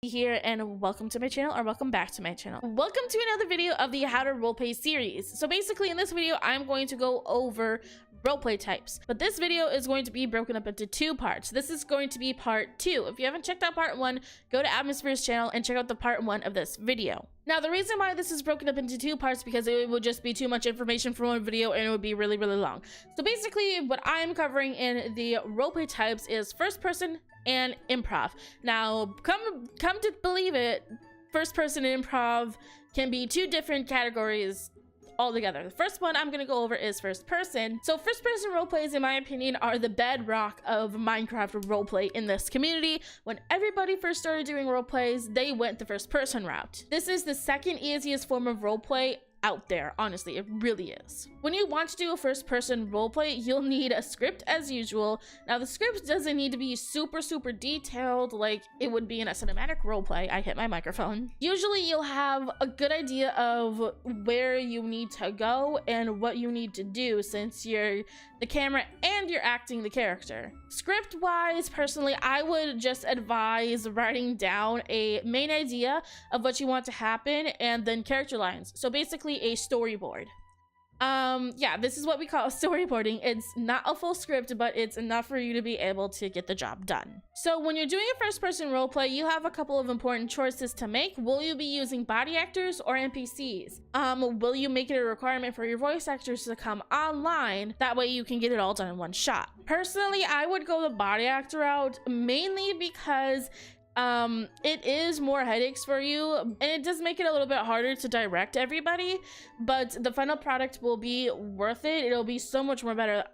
Here and welcome to my channel, or welcome back to my channel. Welcome to another video of the How to Roleplay series. So basically in this video I'm going to go over roleplay types, but this video is going to be broken up into two parts. This is going to be part 2. If you haven't checked out part 1, go to Atmosphere's channel and check out the part 1 of this video. Now the reason why this is broken up into 2 parts because it would just be too much information for one video and it would be really long. So basically what I'm covering in the roleplay types is first person and improv. Now come to believe it, first person and improv can be 2 different categories altogether. The first one I'm gonna go over is first person. So first person roleplays, in my opinion, are the bedrock of Minecraft roleplay in this community. When everybody first started doing roleplays, they went the first person route. This is the second easiest form of roleplay out there. Honestly, it really is. When you want to do a first person roleplay, you'll need a script as usual. Now the script doesn't need to be super detailed like it would be in a cinematic roleplay. I hit my microphone. Usually you'll have a good idea of where you need to go and what you need to do, since you're the camera and you're acting the character. Script wise, personally, I would just advise writing down a main idea of what you want to happen and then character lines. So basically a storyboard. Yeah, this is what we call storyboarding. It's not a full script, but it's enough for you to be able to get the job done. So when you're doing a first person roleplay, you have a couple of important choices to make. Will you be using body actors or NPCs? Will you make it a requirement for your voice actors to come online? That way you can get it all done in one shot. Personally, I would go the body actor route, mainly because it is more headaches for you, and it does make it a little bit harder to direct everybody, but the final product will be worth it. It'll be so much more better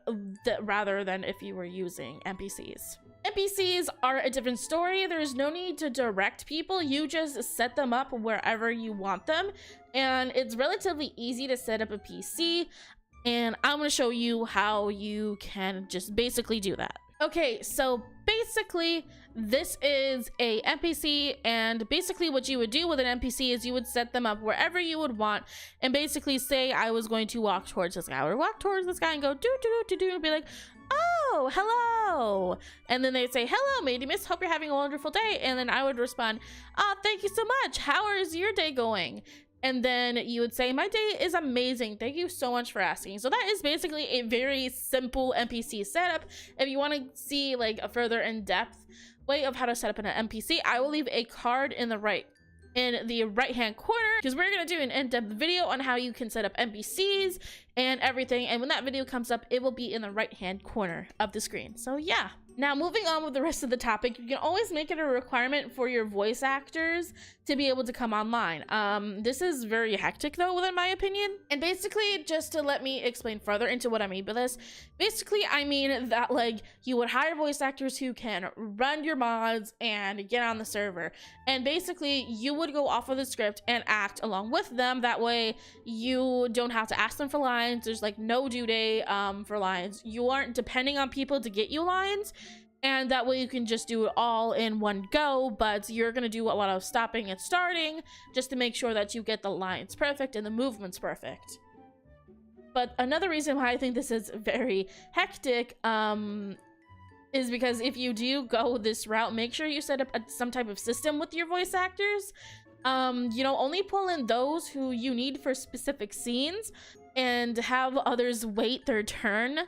rather than if you were using NPCs. NPCs are a different story. There's no need to direct people. You just set them up wherever you want them, and it's relatively easy to set up a PC, and I'm going to show you how you can just basically do that. Okay, so basically this is a NPC, and basically what you would do with an NPC is you would set them up wherever you would want, and basically say I was going to walk towards this guy. I would walk towards this guy and go do and be like, oh, hello, and then they'd say, hello MandyMiss, hope you're having a wonderful day, and then I would respond, oh, thank you so much, how is your day going? And then you would say, my day is amazing, thank you so much for asking. So that is basically a very simple NPC setup. If you want to see like a further in-depth way of how to set up an NPC, I will leave a card in the right hand corner, because we're going to do an in-depth video on how you can set up NPCs and everything, and when that video comes up it will be in the right hand corner of the screen. So yeah, now moving on with the rest of the topic, you can always make it a requirement for your voice actors to be able to come online. This is very hectic though, in my opinion, and basically just to let me explain further into what I mean by this, basically I mean that like you would hire voice actors who can run your mods and get on the server, and basically you would go off of the script and act along with them. That way you don't have to ask them for lines. There's like no due date for lines. You aren't depending on people to get you lines, and that way you can just do it all in one go, but you're gonna do a lot of stopping and starting just to make sure that you get the lines perfect and the movements perfect. But another reason why I think this is very hectic is because if you do go this route, make sure you set up some type of system with your voice actors. You know, only pull in those who you need for specific scenes and have others wait their turn.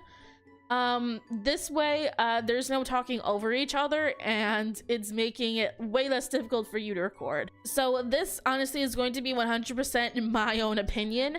This way there's no talking over each other, and it's making it way less difficult for you to record. So this honestly is going to be 100% in my own opinion,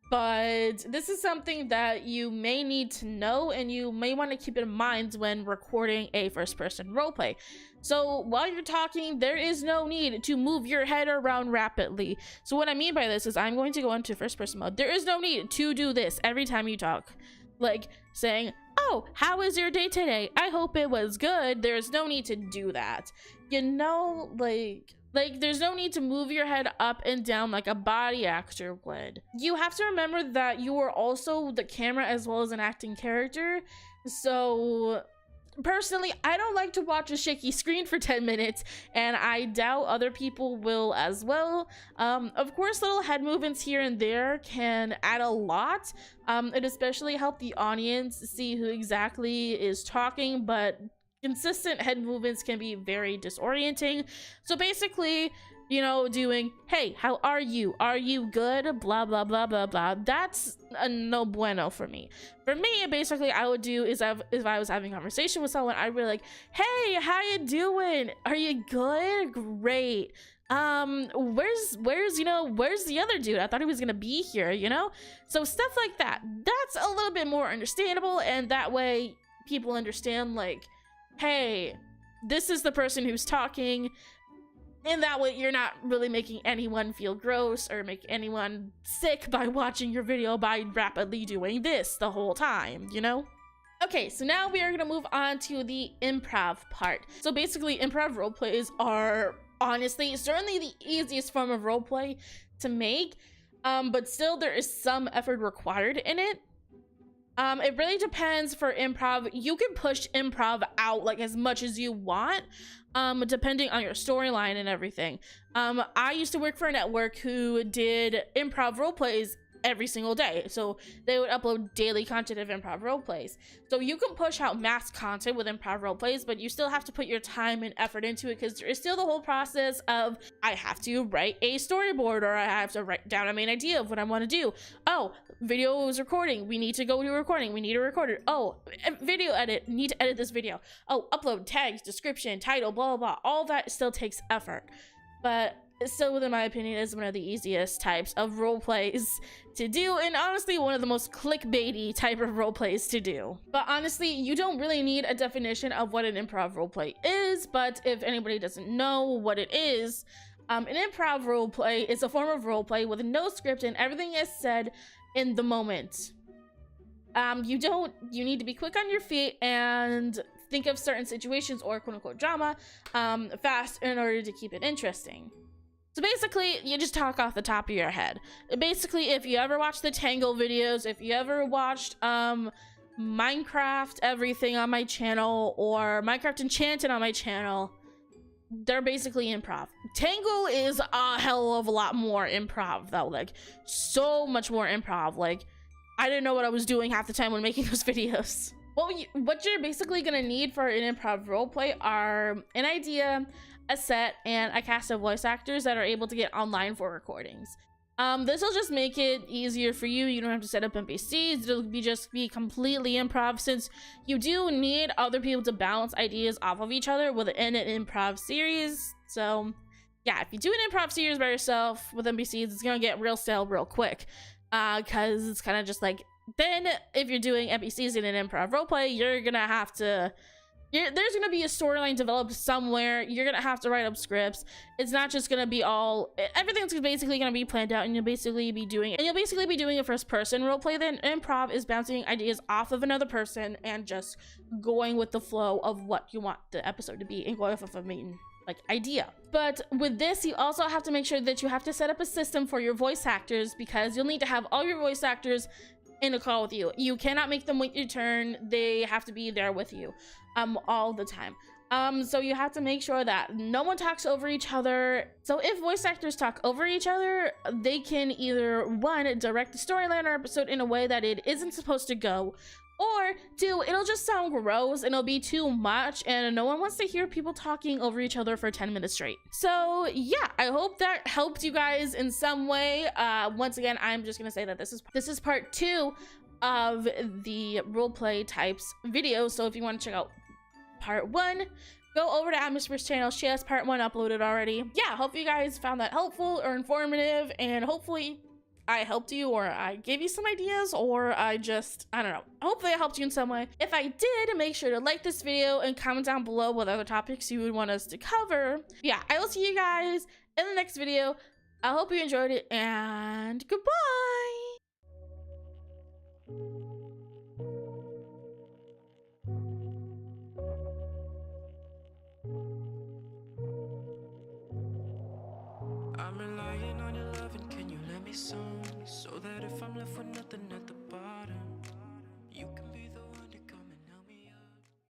but this is something that you may need to know and you may want to keep in mind when recording a first person roleplay. So while you're talking, there is no need to move your head around rapidly. So what I mean by this is I'm going to go into first person mode. There is no need to do this every time you talk, like saying, oh, how was your day today? I hope it was good. There's no need to do that. You know, like there's no need to move your head up and down like a body actor would. You have to remember that you are also the camera as well as an acting character. So personally, I don't like to watch a shaky screen for 10 minutes, and I doubt other people will as well. Of course, little head movements here and there can add a lot. It especially help the audience see who exactly is talking, but consistent head movements can be very disorienting. So basically, you know, doing, hey, how are you? Are you good? Blah, blah, blah, blah, blah. That's a no bueno for me. For me, basically, I would do is if I was having a conversation with someone, I'd be like, hey, how you doing? Are you good? Great. Where's the other dude? I thought he was gonna be here, you know? So stuff like that. That's a little bit more understandable, and that way people understand, like, hey, this is the person who's talking. And that way you're not really making anyone feel gross or make anyone sick by watching your video by rapidly doing this the whole time, you know? Okay, so now we are gonna move on to the improv part. So basically, improv roleplays are honestly certainly the easiest form of roleplay to make, but still there is some effort required in it. It really depends. For improv, you can push improv out like as much as you want, depending on your storyline and everything. I used to work for a network who did improv role plays every single day, so they would upload daily content of improv role plays. So you can push out mass content with improv role plays, but you still have to put your time and effort into it, because there is still the whole process of I have to write a storyboard, or I have to write down a main idea of what I want to do. Oh, video is recording, we need to go to recording, we need to record it. Oh, video edit, need to edit this video. Oh, upload, tags, description, title, blah blah blah. All that still takes effort, but still, in my opinion, is one of the easiest types of role plays to do, and honestly one of the most clickbaity type of role plays to do. But honestly, you don't really need a definition of what an improv role play is, but if anybody doesn't know what it is, an improv role play is a form of role play with no script and everything is said in the moment. You need to be quick on your feet and think of certain situations or quote-unquote drama fast in order to keep it interesting. So basically, you just talk off the top of your head. Basically, if you ever watched the Tangle videos, if you ever watched Minecraft everything on my channel, or Minecraft Enchanted on my channel, they're basically improv. Tangle is a hell of a lot more improv though, like so much more improv. Like, I didn't know what I was doing half the time when making those videos. What you're basically gonna need for an improv roleplay are an idea, a set, and a cast of voice actors that are able to get online for recordings. This will just make it easier for you. You don't have to set up NPCs. It'll just be completely improv, since you do need other people to bounce ideas off of each other within an improv series. So yeah, if you do an improv series by yourself with NPCs, it's gonna get real stale real quick, because it's kind of just like, then if you're doing NPCs in an improv roleplay, you're gonna have to there's gonna be a storyline developed somewhere. You're gonna have to write up scripts. It's not just gonna be everything's basically gonna be planned out, and you'll basically be doing a first person roleplay. Then improv is bouncing ideas off of another person and just going with the flow of what you want the episode to be and going off of a main idea. But with this, you also have to make sure that you have to set up a system for your voice actors, because you'll need to have all your voice actors in a call with you. You cannot make them wait your turn. They have to be there with you all the time. So you have to make sure that no one talks over each other. So if voice actors talk over each other, they can either one, direct the storyline or episode in a way that it isn't supposed to go, or two, it'll just sound gross and it'll be too much, and no one wants to hear people talking over each other for 10 minutes straight. So yeah, I hope that helped you guys in some way. Once again, I'm just gonna say that this is part 2 of the roleplay types video. So if you want to check out part 1, go over to MandyMiss channel. She has part 1 uploaded already. Yeah, hope you guys found that helpful or informative, and hopefully I helped you, or I gave you some ideas, or I don't know. Hopefully I helped you in some way. If I did, make sure to like this video and comment down below what other topics you would want us to cover. Yeah, I will see you guys in the next video. I hope you enjoyed it, and goodbye. I'm relying on your love, and can you let me some, so that if I'm left with nothing at the